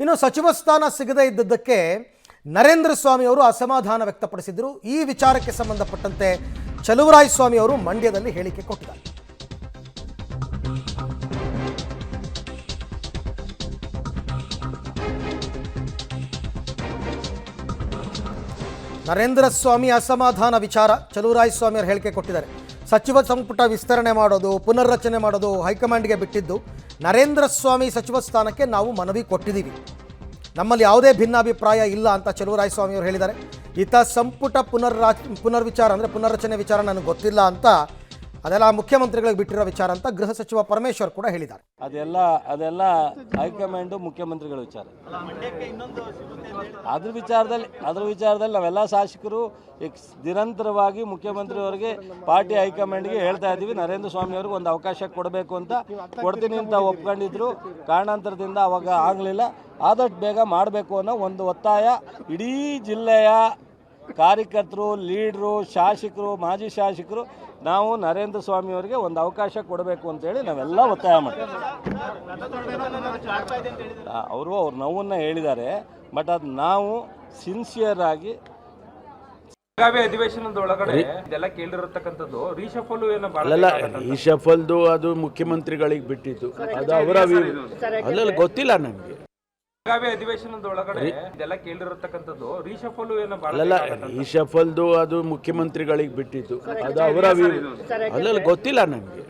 ಇನ್ನು ಸಚಿವ ಸ್ಥಾನ ಸಿಗದೇ ಇದ್ದದ್ದಕ್ಕೆ ನರೇಂದ್ರ ಸ್ವಾಮಿ ಅವರು ಅಸಮಾಧಾನ ವ್ಯಕ್ತಪಡಿಸಿದರು. ಈ ವಿಚಾರಕ್ಕೆ ಸಂಬಂಧಪಟ್ಟಂತೆ ಚಲುವರಾಯಸ್ವಾಮಿ ಅವರು ಮಂಡ್ಯದಲ್ಲಿ ಹೇಳಿಕೆ ಕೊಟ್ಟಿದ್ದಾರೆ. ನರೇಂದ್ರ ಸ್ವಾಮಿ ಅಸಮಾಧಾನ ವಿಚಾರ ಚಲುವರಾಯಸ್ವಾಮಿ ಅವರು ಹೇಳಿಕೆ ಕೊಟ್ಟಿದ್ದಾರೆ. ಸಚಿವ ಸಂಪುಟ ವಿಸ್ತರಣೆ ಮಾಡೋದು, ಪುನರ್ರಚನೆ ಮಾಡೋದು ಹೈಕಮಾಂಡ್ಗೆ ಬಿಟ್ಟಿದ್ದು. ನರೇಂದ್ರ ಸ್ವಾಮಿ ಸಚಿವ ಸ್ಥಾನಕ್ಕೆ ನಾವು ಮನವಿ ಕೊಟ್ಟಿದ್ದೀವಿ, ನಮ್ಮಲ್ಲಿ ಯಾವುದೇ ಭಿನ್ನಾಭಿಪ್ರಾಯ ಇಲ್ಲ ಅಂತ ಚಲುವರಾಯಸ್ವಾಮಿ ಅವರು ಹೇಳಿದ್ದಾರೆ. ಈತ ಸಂಪುಟ ಪುನರ್ವಿಚಾರ ಅಂದರೆ ಪುನರ್ರಚನೆ ವಿಚಾರ ನನಗೆ ಗೊತ್ತಿಲ್ಲ ಅಂತ, ಅದೆಲ್ಲ ಮುಖ್ಯಮಂತ್ರಿಗಳಿಗೆ ಬಿಟ್ಟಿರೋ ವಿಚಾರ ಅಂತ ಗೃಹ ಸಚಿವ ಪರಮೇಶ್ವರ್ ಕೂಡ ಹೇಳಿದ್ದಾರೆ. ಅದೆಲ್ಲ ಹೈಕಮಾಂಡು ಮುಖ್ಯಮಂತ್ರಿಗಳ ವಿಚಾರ. ಅದ್ರ ವಿಚಾರದಲ್ಲಿ ನಾವೆಲ್ಲ ಶಾಸಕರು ನಿರಂತರವಾಗಿ ಮುಖ್ಯಮಂತ್ರಿಯವರಿಗೆ, ಪಾರ್ಟಿ ಹೈಕಮಾಂಡ್ಗೆ ಹೇಳ್ತಾ ಇದ್ದೀವಿ, ನರೇಂದ್ರ ಸ್ವಾಮಿ ಅವ್ರಿಗೆ ಒಂದು ಅವಕಾಶ ಕೊಡಬೇಕು ಅಂತ. ಕೊಡ್ತೀನಿ ಅಂತ ಒಪ್ಕೊಂಡಿದ್ರು. ಕಾರಣಾಂತರದಿಂದ ಅವಾಗ ಆಗಲಿಲ್ಲ. ಆದಷ್ಟು ಬೇಗ ಮಾಡಬೇಕು ಅನ್ನೋ ಒಂದು ಒತ್ತಾಯ ಇಡೀ ಜಿಲ್ಲೆಯ ಕಾರ್ಯಕರ್ತರು, ಲೀಡ್ರು, ಶಾಸಕರು, ಮಾಜಿ ಶಾಸಕರು, ನಾವು ನರೇಂದ್ರ ಸ್ವಾಮಿ ಅವರಿಗೆ ಒಂದು ಅವಕಾಶ ಕೊಡಬೇಕು ಅಂತೇಳಿ ನಾವೆಲ್ಲ ಒತ್ತಾಯ ಮಾಡ್ತೀವಿ. ಅವರು ಅವ್ರ ನೋವನ್ನು ಹೇಳಿದ್ದಾರೆ. ಬಟ್ ಅದು ನಾವು ಸಿನ್ಸಿಯರ್ ಆಗಿ ಬೆಳಗಾವಿ ಅಧಿವೇಶನದೊಳಗಡೆ ಇದೆಲ್ಲ ಕೇಳಿರತಕ್ಕಂಥದ್ದು ರೀಶಫಲ್ ರೀಶಫಲ್ದು ಅದು ಮುಖ್ಯಮಂತ್ರಿಗಳಿಗೆ ಬಿಟ್ಟಿದ್ದು. ಅದು ಅವರ ಅಲ್ಲ, ಗೊತ್ತಿಲ್ಲ ನನಗೆ. ಬೆಳಗಾವಿ ಅಧಿವೇಶನದೊಳಗಡೆ ಇದೆಲ್ಲ ಕೇಳಿರತಕ್ಕಂಥದ್ದು ರೀಶಫಲ್ ಅಲ್ಲ, ರೀಶಫಲ್ದು ಅದು ಮುಖ್ಯಮಂತ್ರಿಗಳಿಗೆ ಬಿಟ್ಟಿದ್ದು. ಅದು ಅವರ ಅಲ್ಲ, ಗೊತ್ತಿಲ್ಲ ನನಗೆ.